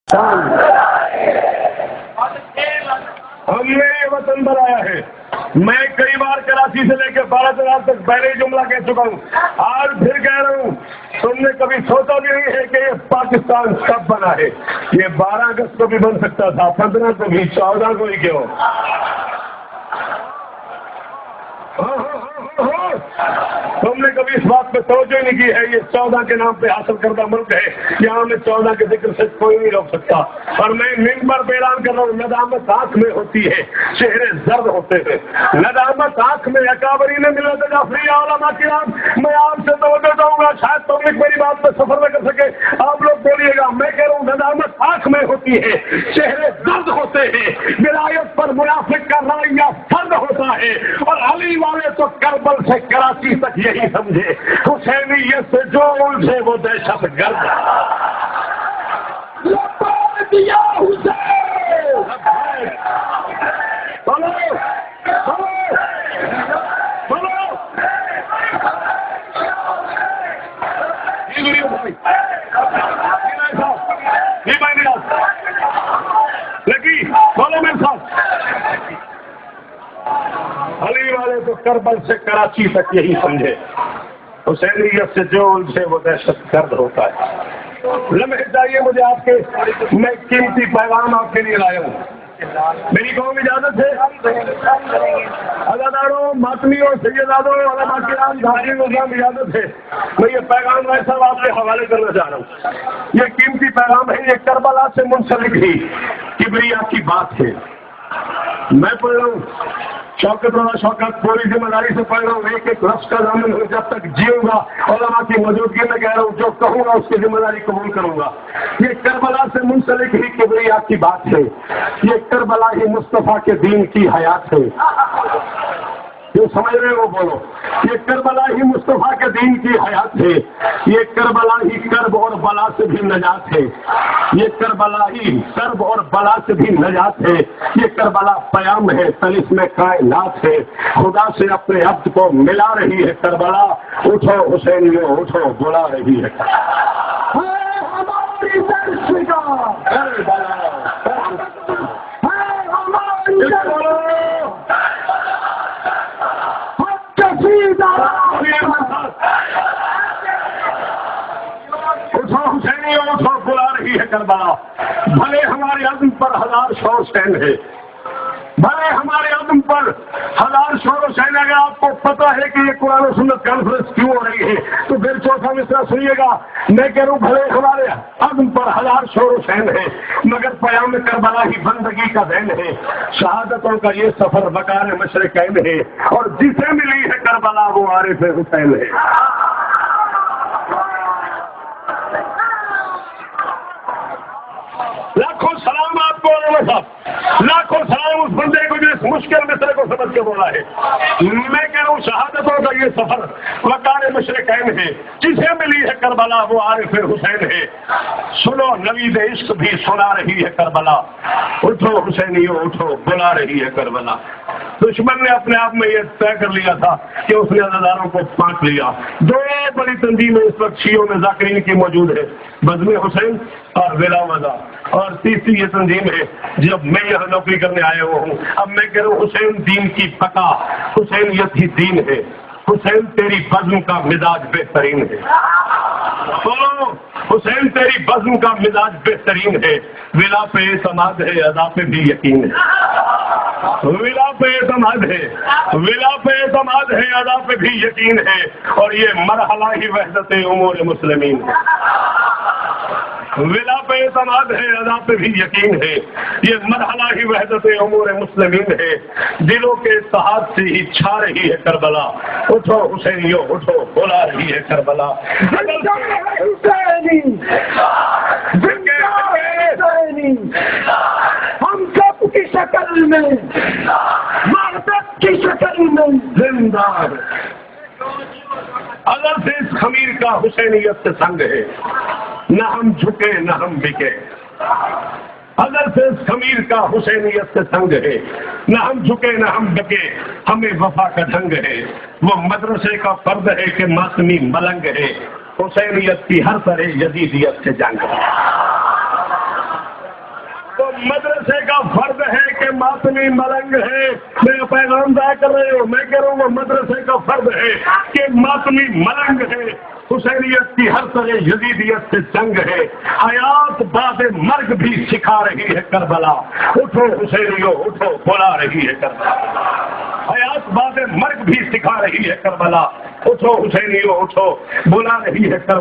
ہم نے یہ وطن بنایا ہے. میں کئی بار کراچی سے لے کے بارہ تک پہلے ہی جملہ کہہ چکا ہوں, آج پھر کہہ رہا ہوں, تم نے کبھی سوچا بھی نہیں ہے کہ یہ پاکستان کب بنا ہے. یہ 12 اگست کو بھی بن سکتا تھا, 15 کو بھی, 14 کو ہی کیوں. تم نے کبھی اس بات پہ توجہ نہیں کی ہے یہ 14 کے نام پہ حاصل کردہ ملک ہے, یہاں میں 14 کے ذکر سے کوئی نہیں روک سکتا. اور میں منبر پہ اعلان کر رہا ہوں, ندامت آنکھ میں ہوتی ہے, چہرے زرد ہوتے ہیں. ندامت آنکھ میں اکابرین ملت جعفری علماء کرام, میں آپ سے توجہ دوں گا, شاید پبلک میری بات پہ سفر نہ کر سکے, آپ لوگ بولیے گا. میں کہہ رہا ہوں ندامت آنکھ میں ہوتی ہے, چہرے زرد ہوتے ہیں, ولایت پر منافق کا رویہ فرد ہوتا ہے. اور علی والے تو کربل سے کراچی تک یہی سمجھے, حسینیت سے جو الجھے وہ دہشت گرد. دیا حسین بولو بولو لگی بولو میرے ساتھ. علی والے تو کربل سے کراچی تک یہی سمجھے, حسینیت سے جو الجھے وہ دہشت گرد ہوتا ہے. لمحے چاہیے مجھے آپ کے, میں قیمتی پیغام آپ کے لیے لایا ہوں. میری قوم اجازت ہے, اداداروں, ماتمیوں, سیدادوں, علماء کرام, دھاری نظام اجازت ہے, میں یہ پیغام ایسا آپ کے حوالے کرنا چاہ رہا ہوں. یہ قیمتی پیغام ہے, یہ کربلا سے منسلک ہی کبریا کی بات ہے. میں پڑھ رہا ہوں, شوکت والا شوکت, پوری ذمہ داری سے پڑھ رہا ہوں, ایک ایک لفظ کا ضامن ہوں, جب تک جیوں گا علماء کی موجودگی میں کہہ رہا ہوں, جو کہوں گا اس کی ذمہ داری قبول کروں گا. یہ کربلا سے منسلک ہی کبریا کی بات ہے, یہ کربلا ہی مصطفیٰ کے دین کی حیات ہے. جو سمجھ رہے ہو بولو. یہ کربلا ہی مصطفیٰ کے دین کی حیات ہے, یہ کربلا ہی کرب اور بلا سے بھی نجات ہے, یہ کربلا ہی کرب اور بلا سے بھی نجات ہے. یہ کربلا پیام ہے, طلسم کائنات ہے, خدا سے اپنے عبد کو ملا رہی ہے کربلا. اٹھو حسینیوں اٹھو, بلا رہی ہے ہماری اٹھو حسینیوں اٹھو, بلا رہی ہے کربلا. بھلے ہمارے عزم پر 1000 شور سین ہے, بھلے ہمارے عزم پر 1000 شور و شین. اگر آپ کو پتا ہے کہ یہ قرآن و سنت کانفرنس کیوں ہو رہی ہے تو پھر چوتھا مصرع سنیے گا. میں کہہ رہا ہوں بھلے ہمارے عزم پر 1000 شور و شین ہے, مگر پیام کربلا ہی بندگی کا دین ہے. شہادتوں کا یہ سفر وقار مشرقین ہے, اور جسے ملی ہے کربلا وہ عارف حسین ہے. لاکھوں سلام آپ کو علماء صاحب, لاکھوں سلام اس بندے کو جو اس مشکل مصرے کو سمجھ کے بولا ہے. میں کہہ رہا ہوں شہادتوں کا یہ سفر وقار مشرقین ہے, جسے ملی ہے کربلا وہ عارف حسین ہے. سنو نوید عشق بھی سنا رہی ہے کربلا, اٹھو حسینیوں اٹھو, بلا رہی ہے کربلا. دشمن نے اپنے آپ میں یہ طے کر لیا تھا کہ اس نے عزاداروں کو پانٹ لیا. 2 بڑی تنظیمیں اس وقت شیعوں میں ذاکرین کی موجود ہے, بزم حسین اور ولا وضع, اور تیسری یہ تنظیم ہے جب میں یہاں نوکری کرنے آیا ہوا ہوں. اب میں کہہ رہا ہوں حسین دین کی بقا, حسینیت ہی دین ہے. حسین تیری بزم کا مزاج بہترین ہے. بولو, حسین تیری بزم کا مزاج بہترین ہے. ولا پہ اعتماد ہے, ادا پہ بھی یقین ہے. ولا پہ اعتماد ہے, ولا پہ اعتماد ہے, ادا پہ بھی یقین ہے. اور یہ مرحلہ ہی وحدت امور مسلمین ہے. ولا پہ اعتماد ہے, ادا پہ بھی یقین ہے. یہ مرحلہ ہی وحدت امور مسلمین ہے. دلوں کے اتحاد سے ہی چھا رہی ہے کربلا. اٹھو حسینیوں اٹھو, بلا رہی ہے کربلا. ہم سب کی شکل میں, وحدت کی شکل میں زندہ. اگر سے اس خمیر کا حسینیت سے سنگ ہے, نہ ہم جھکے نہ ہم بکے. اگر سے اس خمیر کا حسینیت سے سنگ ہے, نہ ہم جھکے نہ ہم بکے. ہمیں وفا کا ڈھنگ ہے, وہ مدرسے کا فرد ہے کہ ماتمی ملنگ ہے. حسینیت کی ہر طرح یزیدیت سے جنگ ہے. مدرسے کا فرد ہے کہ ماتمی ملنگ ہے. میں پیغام ضائع کر رہے ہو. میں کہہ رہا ہوں وہ مدرسے کا فرد ہے کہ ماتمی ملنگ ہے. حسینیت کی ہر طرح یزیدیت سے جنگ ہے. حیات بعد مرگ بھی سکھا رہی ہے کربلا. اٹھو حسینیوں اٹھو بلا رہی ہے کربلا. حیات بعد مرگ بھی سکھا رہی ہے کربلا. اٹھو حسینیوں اٹھو بلا رہی ہے کربلا.